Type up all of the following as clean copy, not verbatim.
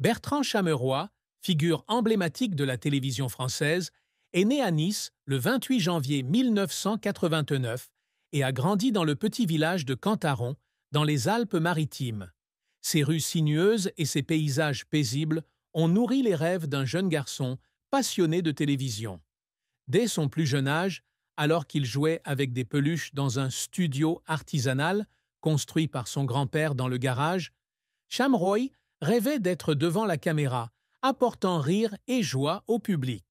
Bertrand Chameroy, figure emblématique de la télévision française, est né à Nice le 28 janvier 1989 et a grandi dans le petit village de Cantaron, dans les Alpes-Maritimes. Ses rues sinueuses et ses paysages paisibles ont nourri les rêves d'un jeune garçon passionné de télévision. Dès son plus jeune âge, alors qu'il jouait avec des peluches dans un studio artisanal construit par son grand-père dans le garage, Chameroy rêvait d'être devant la caméra, apportant rire et joie au public.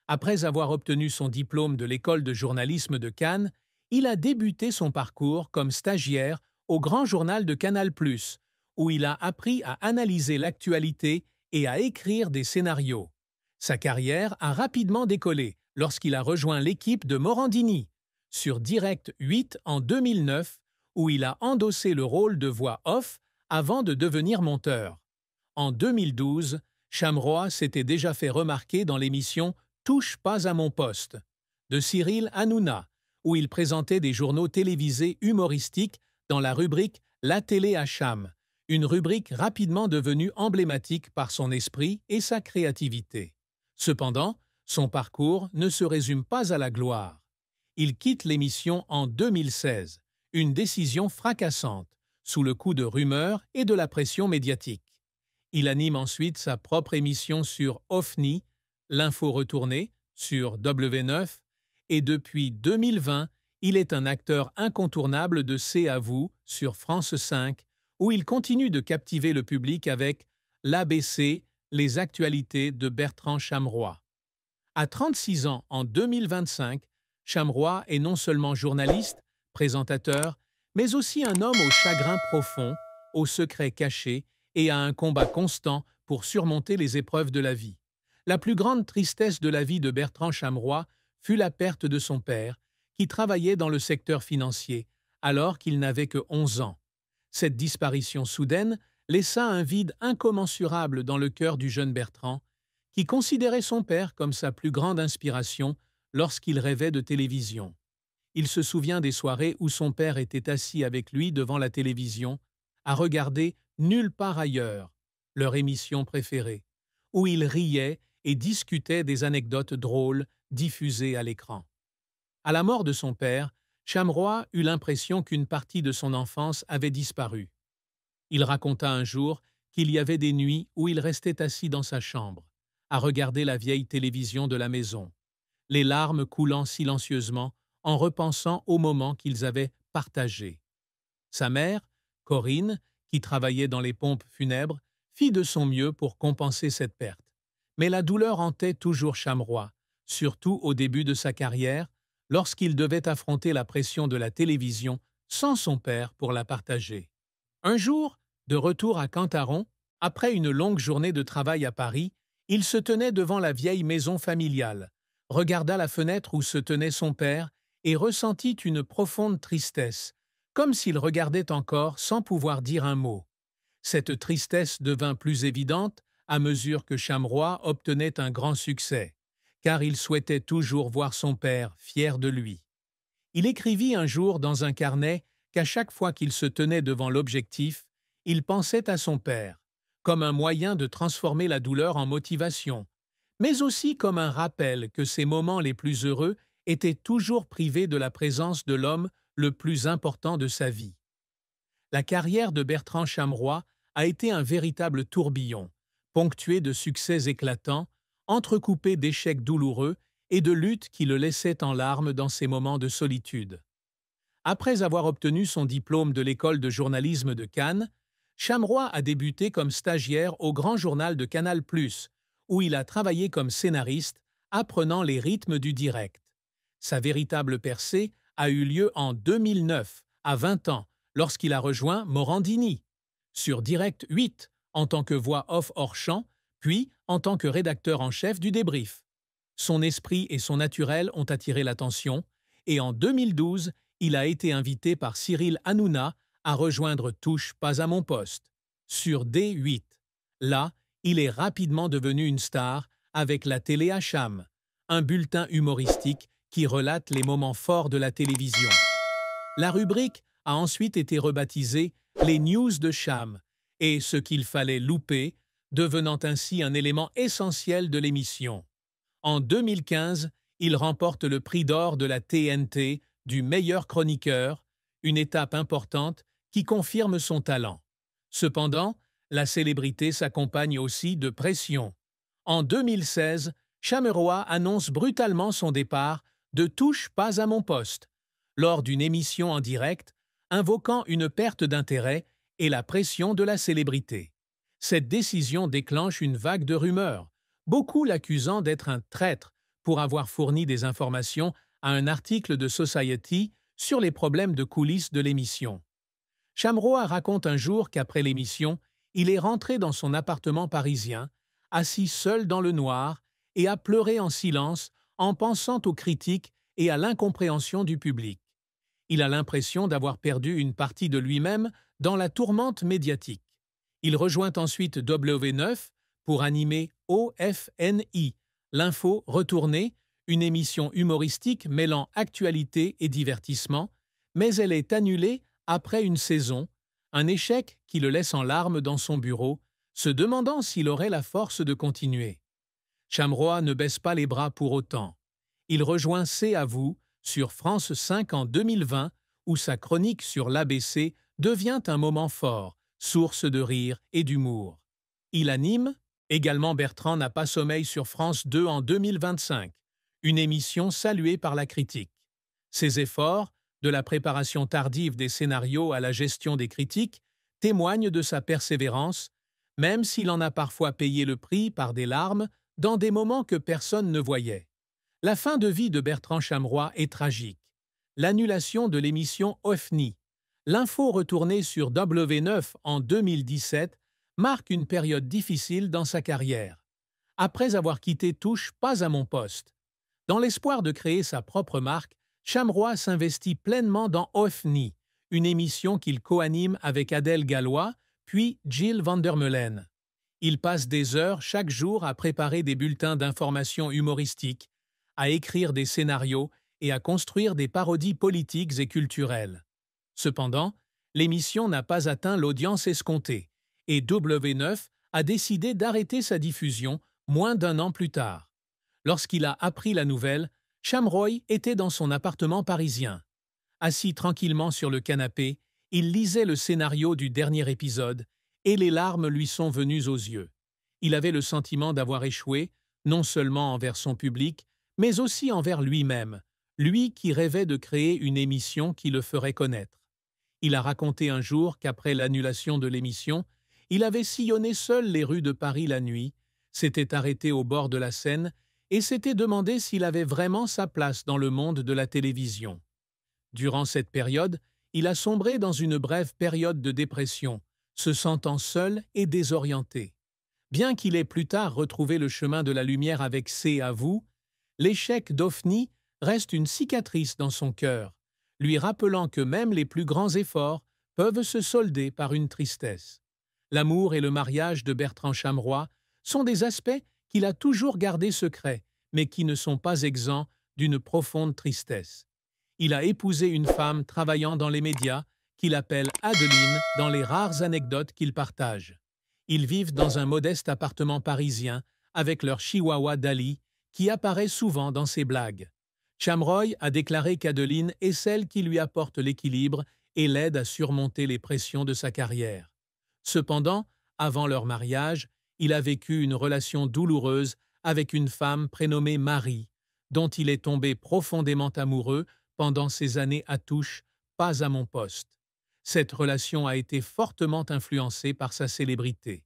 Après avoir obtenu son diplôme de l'école de journalisme de Cannes, il a débuté son parcours comme stagiaire au Grand Journal de Canal+, où il a appris à analyser l'actualité et à écrire des scénarios. Sa carrière a rapidement décollé lorsqu'il a rejoint l'équipe de Morandini sur Direct 8 en 2009, où il a endossé le rôle de voix off avant de devenir monteur. En 2012, Chameroy s'était déjà fait remarquer dans l'émission Touche pas à mon poste de Cyril Hanouna, où il présentait des journaux télévisés humoristiques dans la rubrique La télé à Cham, une rubrique rapidement devenue emblématique par son esprit et sa créativité. Cependant, son parcours ne se résume pas à la gloire. Il quitte l'émission en 2016, une décision fracassante, sous le coup de rumeurs et de la pression médiatique. Il anime ensuite sa propre émission sur OFNI, l'info retournée, sur W9, et depuis 2020, il est un acteur incontournable de C'est à vous sur France 5, où il continue de captiver le public avec l'ABC, les actualités de Bertrand Chameroy. À 36 ans en 2025, Chameroy est non seulement journaliste, présentateur, mais aussi un homme au chagrin profond, aux secrets cachés et à un combat constant pour surmonter les épreuves de la vie. La plus grande tristesse de la vie de Bertrand Chameroy fut la perte de son père, qui travaillait dans le secteur financier, alors qu'il n'avait que 11 ans. Cette disparition soudaine laissa un vide incommensurable dans le cœur du jeune Bertrand, qui considérait son père comme sa plus grande inspiration lorsqu'il rêvait de télévision. Il se souvient des soirées où son père était assis avec lui devant la télévision, à regarder Nulle part ailleurs, leur émission préférée, où ils riaient et discutaient des anecdotes drôles diffusées à l'écran. À la mort de son père, Chameroy eut l'impression qu'une partie de son enfance avait disparu. Il raconta un jour qu'il y avait des nuits où il restait assis dans sa chambre, à regarder la vieille télévision de la maison, les larmes coulant silencieusement en repensant aux moments qu'ils avaient partagés. Sa mère, Corinne, qui travaillait dans les pompes funèbres, fit de son mieux pour compenser cette perte. Mais la douleur hantait toujours Chameroy, surtout au début de sa carrière, lorsqu'il devait affronter la pression de la télévision sans son père pour la partager. Un jour, de retour à Cantaron, après une longue journée de travail à Paris, il se tenait devant la vieille maison familiale, regarda la fenêtre où se tenait son père et ressentit une profonde tristesse, comme s'il regardait encore sans pouvoir dire un mot. Cette tristesse devint plus évidente à mesure que Chameroy obtenait un grand succès, car il souhaitait toujours voir son père fier de lui. Il écrivit un jour dans un carnet qu'à chaque fois qu'il se tenait devant l'objectif, il pensait à son père, comme un moyen de transformer la douleur en motivation, mais aussi comme un rappel que ses moments les plus heureux étaient toujours privés de la présence de l'homme le plus important de sa vie. La carrière de Bertrand Chameroy a été un véritable tourbillon, ponctué de succès éclatants, entrecoupé d'échecs douloureux et de luttes qui le laissaient en larmes dans ses moments de solitude. Après avoir obtenu son diplôme de l'école de journalisme de Cannes, Chameroy a débuté comme stagiaire au Grand Journal de Canal+, où il a travaillé comme scénariste, apprenant les rythmes du direct. Sa véritable percée a eu lieu en 2009, à 20 ans, lorsqu'il a rejoint Morandini, sur Direct 8, en tant que voix off hors champ, puis en tant que rédacteur en chef du débrief. Son esprit et son naturel ont attiré l'attention, et en 2012, il a été invité par Cyril Hanouna à rejoindre Touche pas à mon poste, sur D8. Là, il est rapidement devenu une star avec la télé à Cham, un bulletin humoristique qui relate les moments forts de la télévision. La rubrique a ensuite été rebaptisée « Les News de Cham » et ce qu'il fallait louper devenant ainsi un élément essentiel de l'émission. En 2015, il remporte le prix d'or de la TNT du meilleur chroniqueur, une étape importante qui confirme son talent. Cependant, la célébrité s'accompagne aussi de pression. En 2016, Chameroy annonce brutalement son départ de Touche pas à mon poste, lors d'une émission en direct, invoquant une perte d'intérêt et la pression de la célébrité. Cette décision déclenche une vague de rumeurs, beaucoup l'accusant d'être un traître pour avoir fourni des informations à un article de Society sur les problèmes de coulisses de l'émission. Chameroy raconte un jour qu'après l'émission, il est rentré dans son appartement parisien, assis seul dans le noir, et a pleuré en silence en pensant aux critiques et à l'incompréhension du public. Il a l'impression d'avoir perdu une partie de lui-même dans la tourmente médiatique. Il rejoint ensuite W9 pour animer OFNI, l'info retournée, une émission humoristique mêlant actualité et divertissement, mais elle est annulée après une saison, un échec qui le laisse en larmes dans son bureau, se demandant s'il aurait la force de continuer. Chameroy ne baisse pas les bras pour autant. Il rejoint C'est à vous sur France 5 en 2020, où sa chronique sur l'ABC devient un moment fort, source de rire et d'humour. Il anime également Bertrand n'a pas sommeil sur France 2 en 2025, une émission saluée par la critique. Ses efforts, de la préparation tardive des scénarios à la gestion des critiques, témoignent de sa persévérance, même s'il en a parfois payé le prix par des larmes dans des moments que personne ne voyait. La fin de vie de Bertrand Chameroy est tragique. L'annulation de l'émission OFNI, l'info retournée sur W9 en 2017, marque une période difficile dans sa carrière. Après avoir quitté Touche pas à mon poste. Dans l'espoir de créer sa propre marque, Chameroy s'investit pleinement dans OFNI, une émission qu'il co-anime avec Adèle Gallois, puis Jill Vandermeulen. Il passe des heures chaque jour à préparer des bulletins d'information humoristiques, à écrire des scénarios et à construire des parodies politiques et culturelles. Cependant, l'émission n'a pas atteint l'audience escomptée, et W9 a décidé d'arrêter sa diffusion moins d'un an plus tard. Lorsqu'il a appris la nouvelle, Chameroy était dans son appartement parisien. Assis tranquillement sur le canapé, il lisait le scénario du dernier épisode et les larmes lui sont venues aux yeux. Il avait le sentiment d'avoir échoué, non seulement envers son public, mais aussi envers lui-même, lui qui rêvait de créer une émission qui le ferait connaître. Il a raconté un jour qu'après l'annulation de l'émission, il avait sillonné seul les rues de Paris la nuit, s'était arrêté au bord de la Seine et s'était demandé s'il avait vraiment sa place dans le monde de la télévision. Durant cette période, il a sombré dans une brève période de dépression, se sentant seul et désorienté. Bien qu'il ait plus tard retrouvé le chemin de la lumière avec C'est à vous, l'échec d'OFNI reste une cicatrice dans son cœur, lui rappelant que même les plus grands efforts peuvent se solder par une tristesse. L'amour et le mariage de Bertrand Chameroy sont des aspects qu'il a toujours gardés secrets, mais qui ne sont pas exempts d'une profonde tristesse. Il a épousé une femme travaillant dans les médias, qu'il appelle Adeline dans les rares anecdotes qu'ils partagent. Ils vivent dans un modeste appartement parisien avec leur chihuahua Dali, qui apparaît souvent dans ses blagues. Chameroy a déclaré qu'Adeline est celle qui lui apporte l'équilibre et l'aide à surmonter les pressions de sa carrière. Cependant, avant leur mariage, il a vécu une relation douloureuse avec une femme prénommée Marie, dont il est tombé profondément amoureux pendant ses années à Touche, pas à mon poste. Cette relation a été fortement influencée par sa célébrité.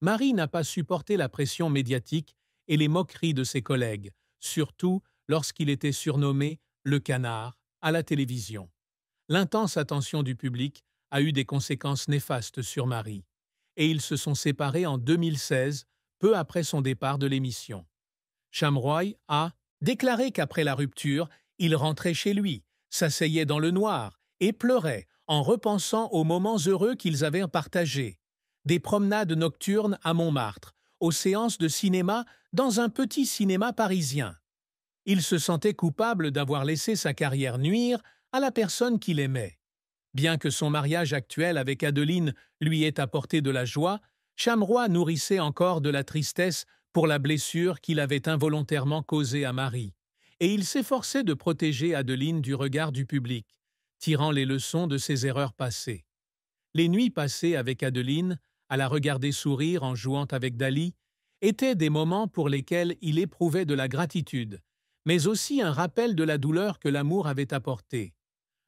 Marie n'a pas supporté la pression médiatique et les moqueries de ses collègues, surtout lorsqu'il était surnommé « le canard » à la télévision. L'intense attention du public a eu des conséquences néfastes sur Marie, et ils se sont séparés en 2016, peu après son départ de l'émission. Chameroy a déclaré qu'après la rupture, il rentrait chez lui, s'asseyait dans le noir et pleurait en repensant aux moments heureux qu'ils avaient partagés. Des promenades nocturnes à Montmartre, aux séances de cinéma dans un petit cinéma parisien. Il se sentait coupable d'avoir laissé sa carrière nuire à la personne qu'il aimait. Bien que son mariage actuel avec Adeline lui ait apporté de la joie, Chamroy nourrissait encore de la tristesse pour la blessure qu'il avait involontairement causée à Marie, et il s'efforçait de protéger Adeline du regard du public, tirant les leçons de ses erreurs passées. Les nuits passées avec Adeline, à la regarder sourire en jouant avec Dali, étaient des moments pour lesquels il éprouvait de la gratitude, mais aussi un rappel de la douleur que l'amour avait apportée.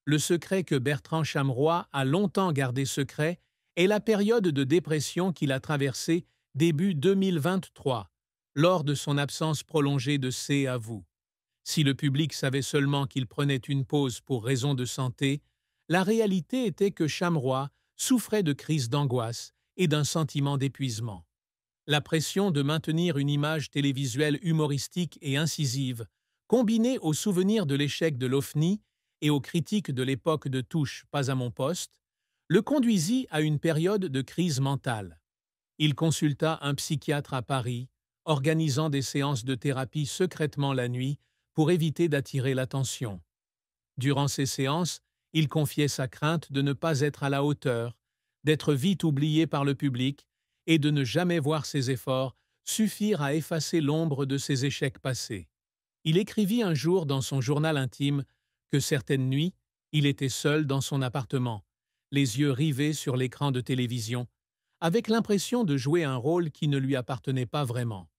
Le secret que Bertrand Chamroy a longtemps gardé secret est la période de dépression qu'il a traversée début 2023, lors de son absence prolongée de C'est à vous. Si le public savait seulement qu'il prenait une pause pour raison de santé, la réalité était que Chamroy souffrait de crises d'angoisse et d'un sentiment d'épuisement. La pression de maintenir une image télévisuelle humoristique et incisive, combinée au souvenir de l'échec de l'OFNI et aux critiques de l'époque de Touche pas à mon poste, le conduisit à une période de crise mentale. Il consulta un psychiatre à Paris, organisant des séances de thérapie secrètement la nuit pour éviter d'attirer l'attention. Durant ces séances, il confiait sa crainte de ne pas être à la hauteur, d'être vite oublié par le public et de ne jamais voir ses efforts suffire à effacer l'ombre de ses échecs passés. Il écrivit un jour dans son journal intime que certaines nuits, il était seul dans son appartement, les yeux rivés sur l'écran de télévision, avec l'impression de jouer un rôle qui ne lui appartenait pas vraiment.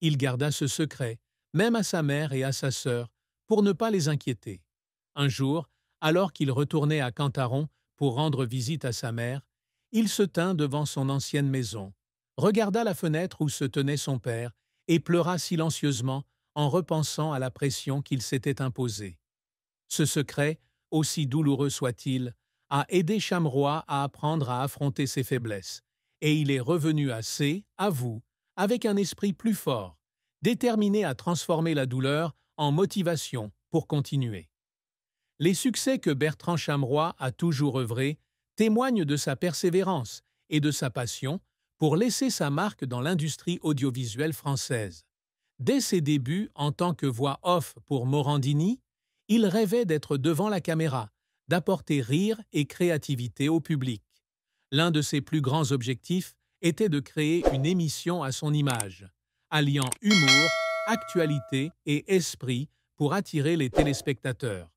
Il garda ce secret, même à sa mère et à sa sœur, pour ne pas les inquiéter. Un jour, alors qu'il retournait à Cantaron pour rendre visite à sa mère, il se tint devant son ancienne maison, regarda la fenêtre où se tenait son père et pleura silencieusement en repensant à la pression qu'il s'était imposée. Ce secret, aussi douloureux soit-il, a aidé Chamroy à apprendre à affronter ses faiblesses, et il est revenu à vous, avec un esprit plus fort, déterminé à transformer la douleur en motivation pour continuer. Les succès que Bertrand Chamroy a toujours œuvrés témoignent de sa persévérance et de sa passion pour laisser sa marque dans l'industrie audiovisuelle française. Dès ses débuts en tant que voix off pour Morandini, il rêvait d'être devant la caméra, d'apporter rire et créativité au public. L'un de ses plus grands objectifs était de créer une émission à son image, alliant humour, actualité et esprit pour attirer les téléspectateurs.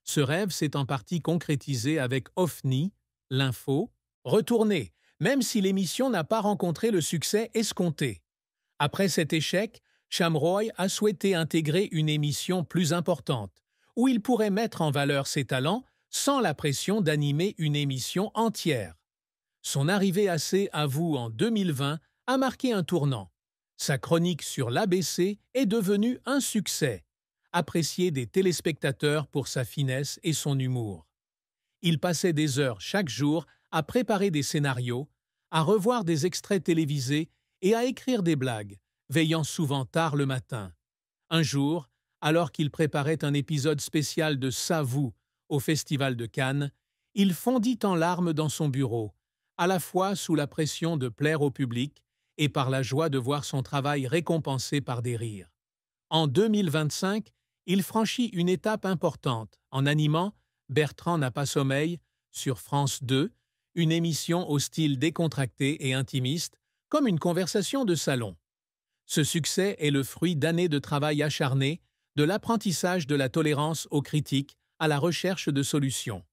Ce rêve s'est en partie concrétisé avec OFNI, l'info, retourné, même si l'émission n'a pas rencontré le succès escompté. Après cet échec, Chamroy a souhaité intégrer une émission plus importante, où il pourrait mettre en valeur ses talents sans la pression d'animer une émission entière. Son arrivée à C'est à vous en 2020 a marqué un tournant. Sa chronique sur l'ABC est devenue un succès, apprécié des téléspectateurs pour sa finesse et son humour. Il passait des heures chaque jour à préparer des scénarios, à revoir des extraits télévisés et à écrire des blagues, veillant souvent tard le matin. Un jour, alors qu'il préparait un épisode spécial de Ça vous au Festival de Cannes, il fondit en larmes dans son bureau, à la fois sous la pression de plaire au public et par la joie de voir son travail récompensé par des rires. En 2025, il franchit une étape importante en animant Bertrand n'a pas sommeil sur France 2, une émission au style décontracté et intimiste, comme une conversation de salon. Ce succès est le fruit d'années de travail acharné, de l'apprentissage de la tolérance aux critiques à la recherche de solutions.